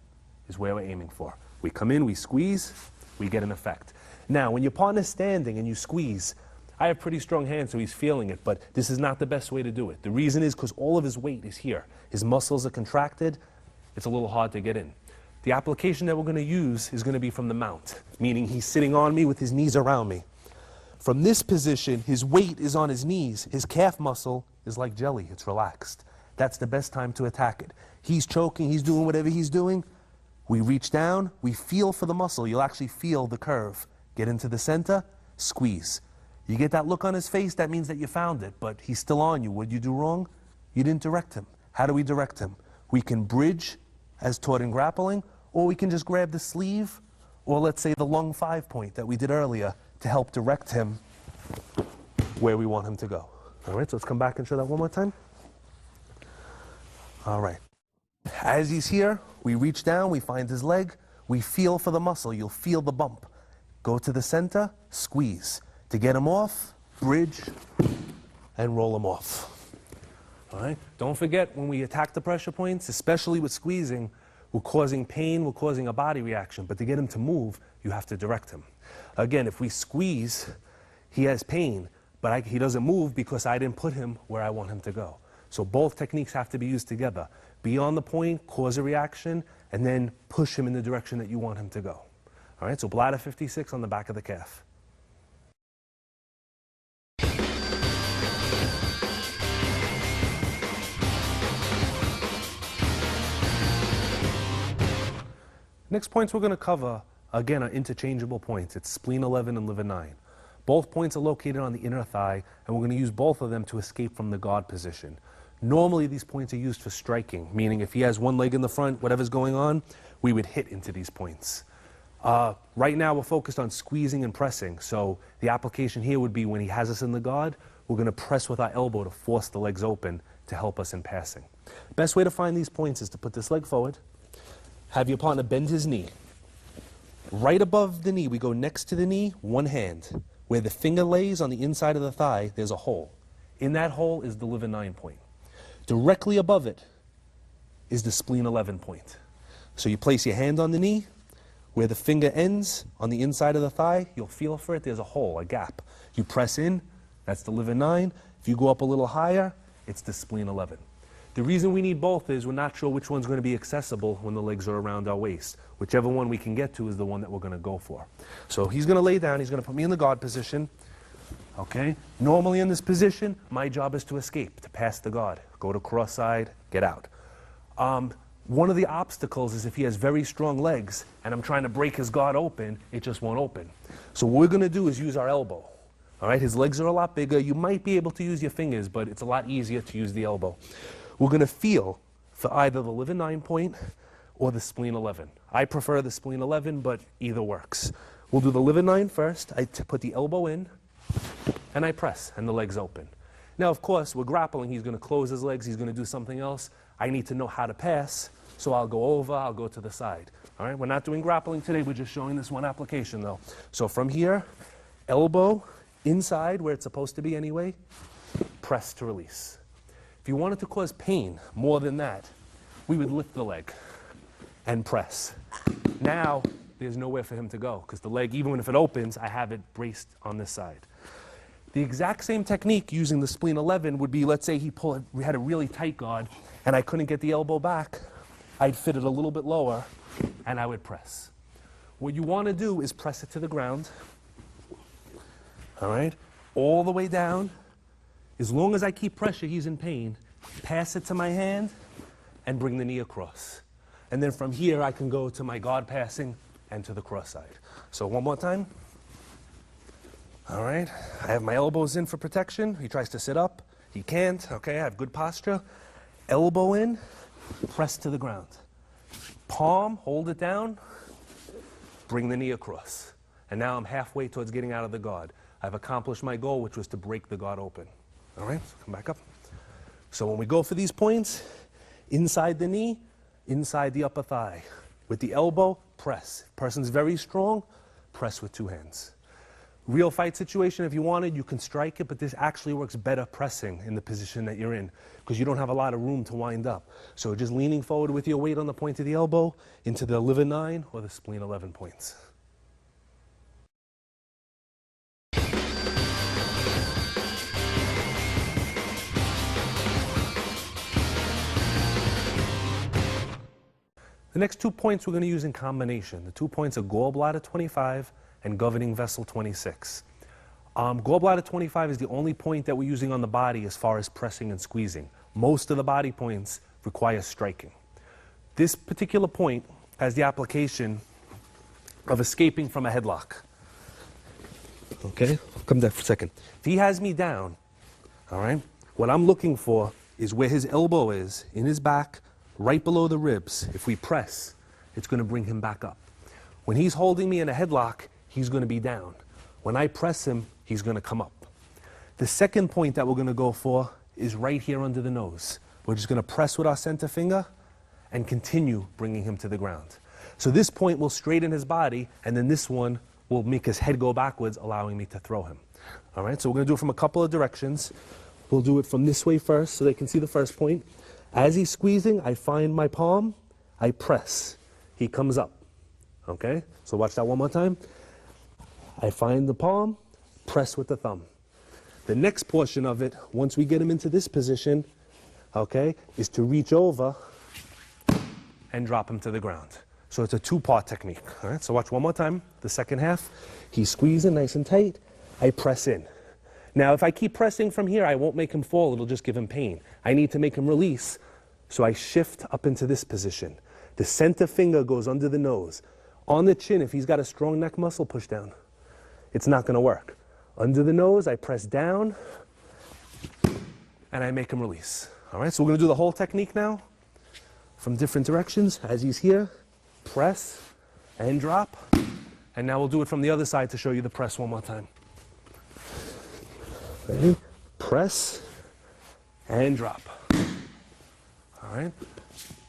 is where we're aiming for. We come in, we squeeze, we get an effect. Now, when your partner's standing and you squeeze, I have pretty strong hands, so he's feeling it, but this is not the best way to do it. The reason is because all of his weight is here. His muscles are contracted. It's a little hard to get in. The application that we're going to use is going to be from the mount, meaning he's sitting on me with his knees around me. From this position, his weight is on his knees. His calf muscle is like jelly. It's relaxed. That's the best time to attack it. He's choking. He's doing whatever he's doing. We reach down. We feel for the muscle. You'll actually feel the curve. Get into the center. Squeeze. You get that look on his face, that means that you found it, but he's still on you. What did you do wrong? You didn't direct him. How do we direct him? We can bridge, as taught in grappling, or we can just grab the sleeve, or let's say the lung 5 point that we did earlier to help direct him where we want him to go. All right, so let's come back and show that one more time. All right. As he's here, we reach down, we find his leg, we feel for the muscle. You'll feel the bump. Go to the center, squeeze. To get him off, bridge, and roll him off. All right? Don't forget, when we attack the pressure points, especially with squeezing, we're causing pain, we're causing a body reaction. But to get him to move, you have to direct him. Again, if we squeeze, he has pain, but he doesn't move because I didn't put him where I want him to go. So both techniques have to be used together. Be on the point, cause a reaction, and then push him in the direction that you want him to go. All right? So bladder 56 on the back of the calf. Next points we're going to cover, again, are interchangeable points. It's spleen 11 and liver 9. Both points are located on the inner thigh, and we're going to use both of them to escape from the guard position. Normally, these points are used for striking, meaning if he has one leg in the front, whatever's going on, we would hit into these points. Right now, we're focused on squeezing and pressing, so the application here would be when he has us in the guard, we're going to press with our elbow to force the legs open to help us in passing. Best way to find these points is to put this leg forward, have your partner bend his knee. Right above the knee, we go next to the knee, one hand. Where the finger lays on the inside of the thigh, there's a hole. In that hole is the liver 9 point. Directly above it is the spleen 11 point. So you place your hand on the knee. Where the finger ends on the inside of the thigh, you'll feel for it, there's a hole, a gap. You press in, that's the liver 9. If you go up a little higher, it's the spleen 11. The reason we need both is we're not sure which one's going to be accessible when the legs are around our waist. Whichever one we can get to is the one that we're going to go for. So he's going to lay down, he's going to put me in the guard position. Okay? Normally in this position, my job is to escape, to pass the guard. Go to cross side, get out. One of the obstacles is if he has very strong legs and I'm trying to break his guard open, it just won't open. So what we're going to do is use our elbow. All right? His legs are a lot bigger. You might be able to use your fingers, but it's a lot easier to use the elbow. We're going to feel for either the liver 9 point or the spleen 11. I prefer the spleen 11, but either works. We'll do the liver 9 first. I put the elbow in, and I press, and the legs open. Now, of course, we're grappling. He's going to close his legs. He's going to do something else. I need to know how to pass, so I'll go over. I'll go to the side. All right? We're not doing grappling today. We're just showing this one application, though. So from here, elbow inside, where it's supposed to be anyway, press to release. If you wanted to cause pain more than that, we would lift the leg and press. Now, there's nowhere for him to go, because the leg, even if it opens, I have it braced on this side. The exact same technique using the spleen 11 would be, let's say we had a really tight guard, and I couldn't get the elbow back. I'd fit it a little bit lower, and I would press. What you want to do is press it to the ground, all right, all the way down. As long as I keep pressure, he's in pain. Pass it to my hand and bring the knee across. And then from here, I can go to my guard passing and to the cross side. So one more time. All right. I have my elbows in for protection. He tries to sit up. He can't. Okay, I have good posture. Elbow in, press to the ground. Palm, hold it down, bring the knee across. And now I'm halfway towards getting out of the guard. I've accomplished my goal, which was to break the guard open. All right, so come back up. So when we go for these points, inside the knee, inside the upper thigh. With the elbow, press. If the person's very strong, press with 2 hands. Real fight situation, if you wanted, you can strike it, but this actually works better pressing in the position that you're in, because you don't have a lot of room to wind up. So just leaning forward with your weight on the point of the elbow into the liver 9 or the spleen 11 points. The next 2 points we're going to use in combination. The 2 points are gallbladder 25 and governing vessel 26. Gallbladder 25 is the only point that we're using on the body as far as pressing and squeezing. Most of the body points require striking. This particular point has the application of escaping from a headlock. Okay, I'll come there for a second. If he has me down, all right, what I'm looking for is where his elbow is, in his back, right below the ribs. If we press, it's going to bring him back up. When he's holding me in a headlock, he's going to be down. When I press him, he's going to come up. The second point that we're going to go for is right here under the nose. We're just going to press with our center finger and continue bringing him to the ground. So this point will straighten his body, and then this one will make his head go backwards, allowing me to throw him. All right, so we're going to do it from a couple of directions. We'll do it from this way first so they can see the first point. As he's squeezing, I find my palm, I press. He comes up. Okay? So watch that one more time. I find the palm, press with the thumb. The next portion of it, once we get him into this position, okay, is to reach over and drop him to the ground. So it's a 2-part technique. All right? So watch one more time. The second half, he's squeezing nice and tight. I press in. Now, if I keep pressing from here, I won't make him fall. It'll just give him pain. I need to make him release, so I shift up into this position. The center finger goes under the nose. On the chin, if he's got a strong neck muscle, push down. It's not going to work. Under the nose, I press down, and I make him release. All right, so we're going to do the whole technique now from different directions. As he's here, press and drop. And now we'll do it from the other side to show you the press one more time. Ready? Press and drop. All right.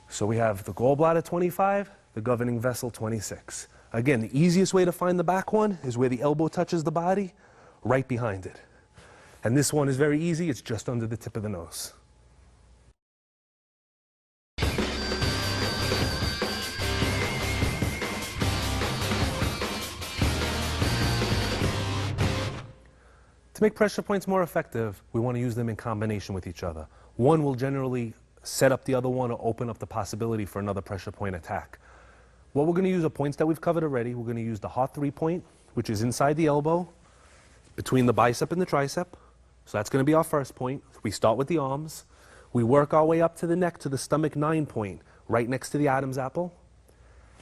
So we have the gallbladder 25, the governing vessel 26. Again, the easiest way to find the back one is where the elbow touches the body, right behind it. And this one is very easy. It's just under the tip of the nose. To make pressure points more effective, we want to use them in combination with each other. One will generally set up the other one or open up the possibility for another pressure point attack. What we're going to use are points that we've covered already. We're going to use the heart 3 point, which is inside the elbow, between the bicep and the tricep. So that's going to be our first point. We start with the arms. We work our way up to the neck to the stomach 9 point, right next to the Adam's apple.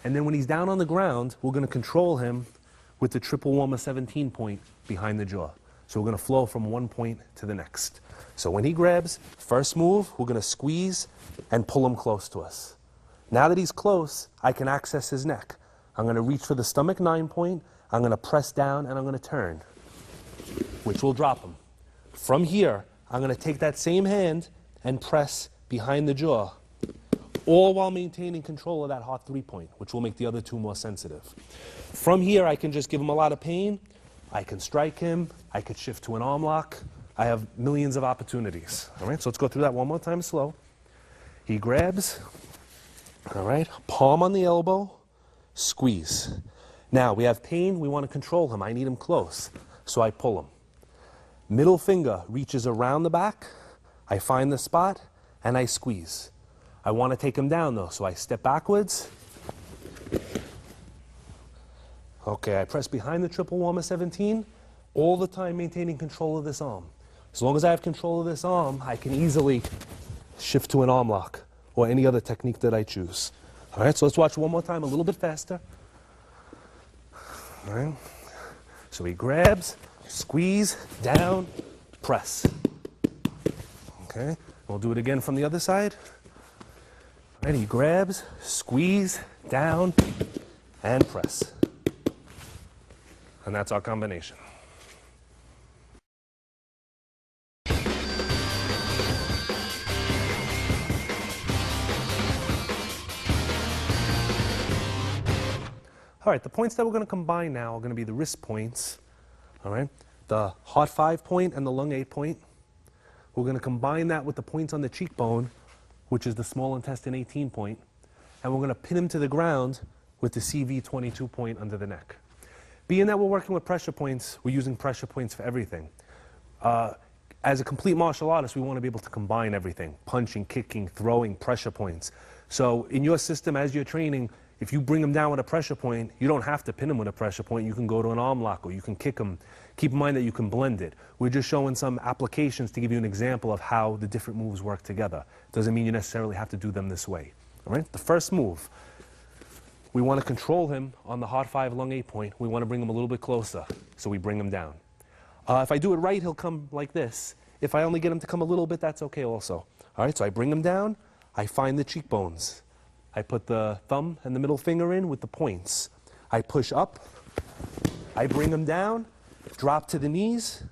And then when he's down on the ground, we're going to control him with the triple warmer 17 point behind the jaw. So we're going to flow from one point to the next. So when he grabs, first move, we're going to squeeze and pull him close to us. Now that he's close, I can access his neck. I'm going to reach for the stomach 9 point, I'm going to press down, and I'm going to turn, which will drop him. From here, I'm going to take that same hand and press behind the jaw, all while maintaining control of that heart 3 point, which will make the other two more sensitive. From here, I can just give him a lot of pain. I can strike him. I could shift to an arm lock. I have millions of opportunities. All right, so let's go through that one more time slow. He grabs. All right, palm on the elbow, squeeze. Now, we have pain, we want to control him. I need him close, so I pull him. Middle finger reaches around the back, I find the spot, and I squeeze. I want to take him down, though, so I step backwards. Okay, I press behind the triple warmer 17, all the time maintaining control of this arm. As long as I have control of this arm, I can easily shift to an arm lock or any other technique that I choose. All right, so let's watch one more time, a little bit faster. All right, so he grabs, squeeze, down, press. Okay, we'll do it again from the other side. All right, he grabs, squeeze, down, and press. And that's our combination. All right, the points that we're going to combine now are going to be the wrist points, all right? The heart 5 point and the lung 8 point. We're going to combine that with the points on the cheekbone, which is the small intestine 18 point, and we're going to pin him to the ground with the CV 22 point under the neck. Being that we're working with pressure points, we're using pressure points for everything. As a complete martial artist, we want to be able to combine everything: punching, kicking, throwing, pressure points. So in your system, as you're training, if you bring him down with a pressure point, you don't have to pin him with a pressure point. You can go to an arm lock, or you can kick him. Keep in mind that you can blend it. We're just showing some applications to give you an example of how the different moves work together. Doesn't mean you necessarily have to do them this way. All right? The first move, we want to control him on the heart 5, lung 8 point. We want to bring him a little bit closer, so we bring him down. If I do it right, he'll come like this. If I only get him to come a little bit, that's okay also. All right, so I bring him down. I find the cheekbones. I put the thumb and the middle finger in with the points. I push up. I bring him down, drop to the knees,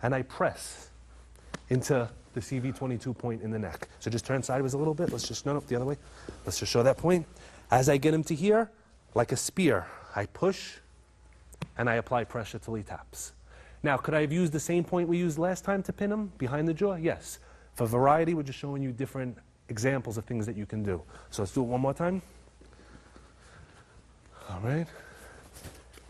and I press into the CV22 point in the neck. So just turn sideways a little bit. Let's just, no, the other way. Let's just show that point. As I get him to here, like a spear, I push and I apply pressure till he taps. Now, could I have used the same point we used last time to pin him behind the jaw? Yes. For variety, we're just showing you different examples of things that you can do. So let's do it one more time. All right.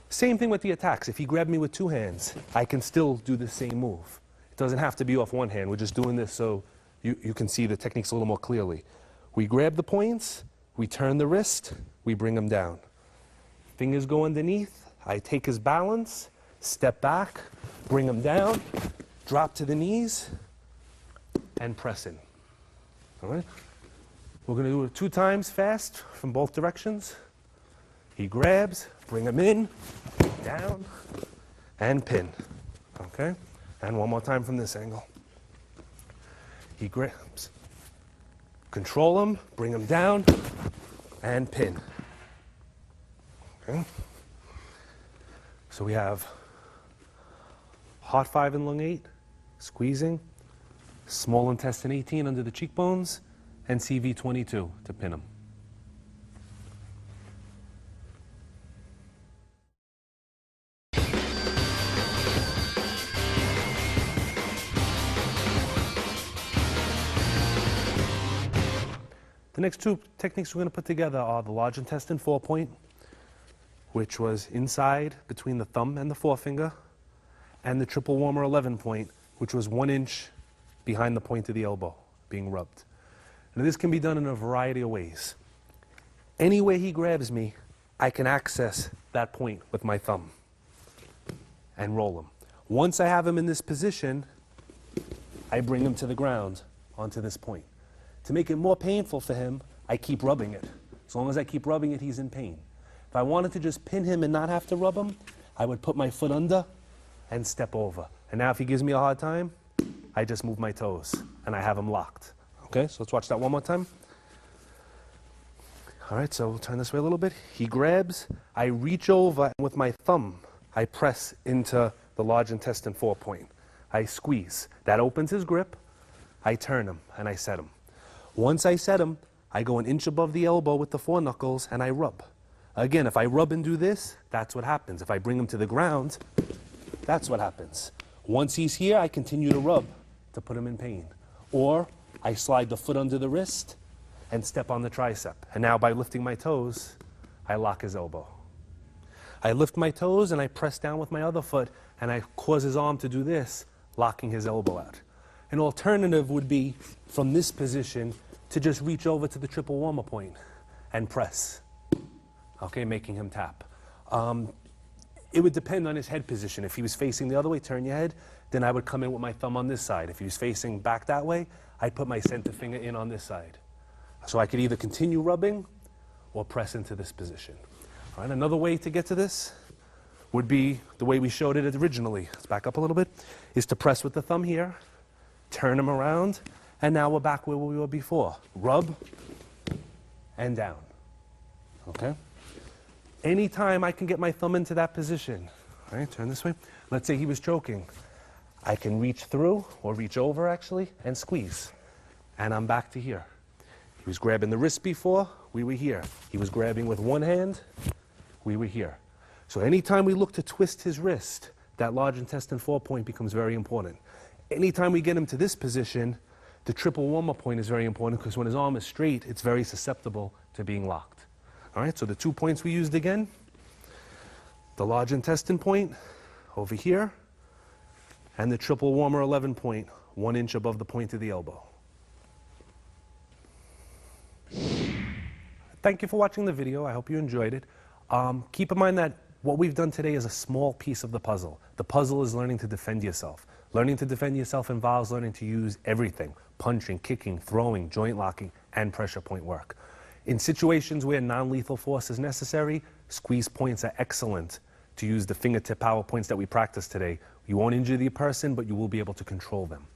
Same thing with the attacks. If he grabbed me with 2 hands, I can still do the same move. It doesn't have to be off one hand. We're just doing this so you can see the techniques a little more clearly. We grab the points, we turn the wrist, we bring him down. Fingers go underneath, I take his balance, step back, bring him down, drop to the knees, and press in. All right? We're going to do it 2 times fast from both directions. He grabs, bring him in, down, and pin. Okay? And one more time from this angle. He grabs, control him, bring him down, and pin. Okay? So we have heart 5 and lung 8, squeezing, small intestine 18 under the cheekbones, and CV22 to pin him. The next 2 techniques we're going to put together are the large intestine 4 point, which was inside between the thumb and the forefinger, and the triple warmer 11 point, which was 1 inch behind the point of the elbow being rubbed. Now, this can be done in a variety of ways. Any way he grabs me, I can access that point with my thumb and roll him. Once I have him in this position, I bring him to the ground onto this point. To make it more painful for him, I keep rubbing it. As long as I keep rubbing it, he's in pain. If I wanted to just pin him and not have to rub him, I would put my foot under and step over. And now if he gives me a hard time, I just move my toes and I have him locked. Okay, so let's watch that one more time. All right, so we'll turn this way a little bit. He grabs, I reach over, and with my thumb, I press into the large intestine 4 point. I squeeze. That opens his grip. I turn him and I set him. Once I set him, I go an inch above the elbow with the foreknuckles and I rub. Again, if I rub and do this, that's what happens. If I bring him to the ground, that's what happens. Once he's here, I continue to rub to put him in pain. Or I slide the foot under the wrist and step on the tricep. And now by lifting my toes, I lock his elbow. I lift my toes and I press down with my other foot and I cause his arm to do this, locking his elbow out. An alternative would be from this position to just reach over to the triple warmer point and press, okay, making him tap. It would depend on his head position. If he was facing the other way, turn your head, then I would come in with my thumb on this side. If he was facing back that way, I'd put my center finger in on this side. So I could either continue rubbing or press into this position. All right, another way to get to this would be the way we showed it originally. Let's back up a little bit. Is to press with the thumb here, turn him around, and now we're back where we were before. Rub and down. Okay? Anytime I can get my thumb into that position, all right, turn this way. Let's say he was choking. I can reach through, or reach over actually, and squeeze. And I'm back to here. He was grabbing the wrist before, we were here. He was grabbing with one hand, we were here. So anytime we look to twist his wrist, that large intestine 4 point becomes very important. Anytime we get him to this position, the triple warmer point is very important because when his arm is straight, it's very susceptible to being locked. All right, so the 2 points we used again, the large intestine point over here, and the triple warmer 11 point, 1 inch above the point of the elbow. Thank you for watching the video. I hope you enjoyed it. Keep in mind that what we've done today is a small piece of the puzzle. The puzzle is learning to defend yourself. Learning to defend yourself involves learning to use everything: punching, kicking, throwing, joint locking, and pressure point work. In situations where non-lethal force is necessary, squeeze points are excellent to use the fingertip power points that we practiced today. You won't injure the person, but you will be able to control them.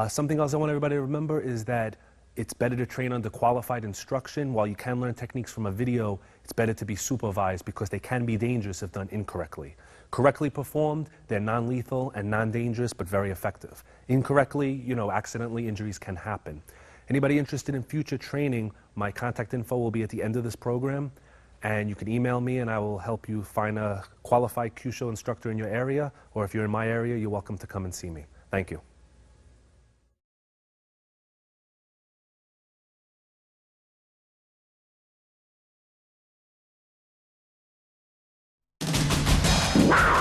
Something else I want everybody to remember is that it's better to train under qualified instruction. While you can learn techniques from a video, it's better to be supervised because they can be dangerous if done incorrectly. Correctly performed, they're non-lethal and non-dangerous, but very effective. Incorrectly, accidentally, injuries can happen. Anybody interested in future training, my contact info will be at the end of this program, and you can email me and I will help you find a qualified kiusho instructor in your area, or if you're in my area, you're welcome to come and see me. Thank you. Wow.